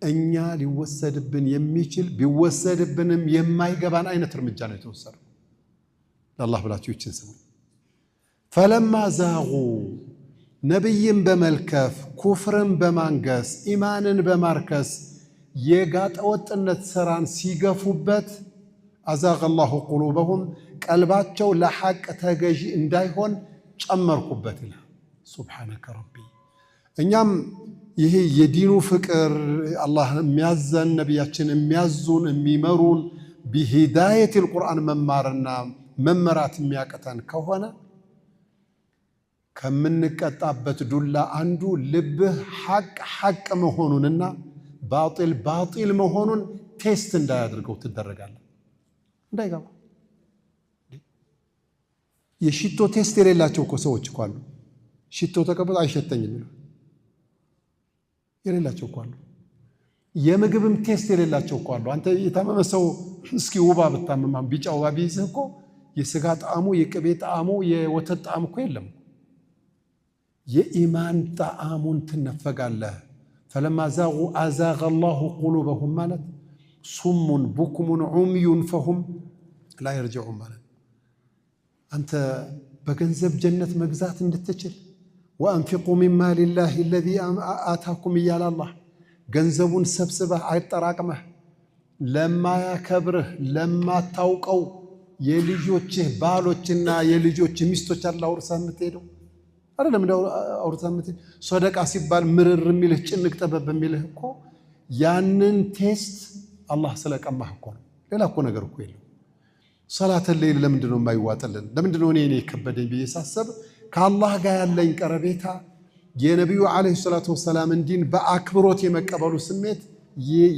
እኛ ሊወሰድብን የሚችል ቢወሰድብንም የማይገባን አይነት እርምጃ ነው የተወሰደው። ለአላህ ብላችሁ ይችን ስሙ። ፈለማ ዛጉ ነብይን በመልከፍ ኩፍርን በማንገስ ኢማንን በማርከስ የጋጠወጥነት ስራን ሲገፉበት አዛገ አላሁ ቁሉበሁም ቀልባቸው ለሐቅ ተገዢ እንዳይሆን ጨመርኩበት ይላል። ሱብሓነከ ረቢ። እኛም ይሄ የዲኑ ፍቅር አላህ የሚያዘን ነቢያችን የሚያዙን የሚመሩን ቢሂዳየቲል ቁርአን መማርና መመራት የሚያቅተን ከሆነ ከምንቀጣበት ዱላ አንዱ ልብህ ሐቅ መሆኑንና ባጢል መሆኑን ቴስት እንዳያደርገው ትደረጋለህ። እንዳይገባ የሽቶ ቴስት የሌላቸው እኮ ሰዎች እኮ አሉ። ሽቶ ተቀበል አይሸተኝም ይላል የሌላቸው እኮ አሉ። የምግብም ቴስት የሌላቸው እኮ አሉ። አንተ የታመመ ሰው እስኪ ውባ ብታመማ ቢጫ ውባ ቢይዝህ እኮ የስጋ ጣዕሙ የቅቤ ጣዕሙ የወተት ጣዕሙ እኮ የለም። የኢማን ጣዕሙን ትነፈጋለህ። ፈለማ ዛጉ አዛገ አላሁ ቁሉበሁም ማለት ሱሙን ቡክሙን ዑምዩን ፈሁም ላ የርጅዑን ማለት አንተ በገንዘብ ጀነት መግዛት እንድትችል ወአንፊቁ ሚን ማሊላሂ አለዚ አታኩም እያለ አላህ ገንዘቡን ሰብስበህ አይጠራቅመህ ለማያከብርህ ለማታውቀው የልጆችህ ባሎችና የልጆችህ ሚስቶች አላህ አውርሰህ የምትሄደው አይደለም። እንደው አውርሰህ የምትሄድ ሶደቃ ሲባል ምርር የሚልህ ጭንቅ ጠበብ የሚልህ እኮ ያንን ቴስት አላህ ስለቀማህ እኮ ነው። ሌላ እኮ ነገር እኮ የለም። ሰላተ ሌሊት ለምንድነው የማይዋጥልን? ለምንድነው እኔ ከበደኝ ብዬ ሳስብ ከአላህ ጋር ያለኝ ቀረቤታ የነቢዩ ዓለይሂ ሰላቱ ወሰላም ዲን በአክብሮት የመቀበሉ ስሜት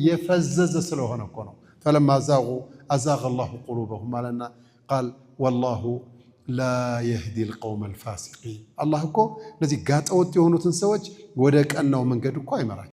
የፈዘዘ ስለሆነ እኮ ነው። ፈለማ ዛጉ አዛገ አላሁ ቁሉበሁም አለና ቃል ወላሁ ላ የህዲ ልቀውመ ልፋሲቂን። አላህ እኮ እነዚህ ጋጠወጥ የሆኑትን ሰዎች ወደ ቀናው መንገድ እኮ አይመራቸው።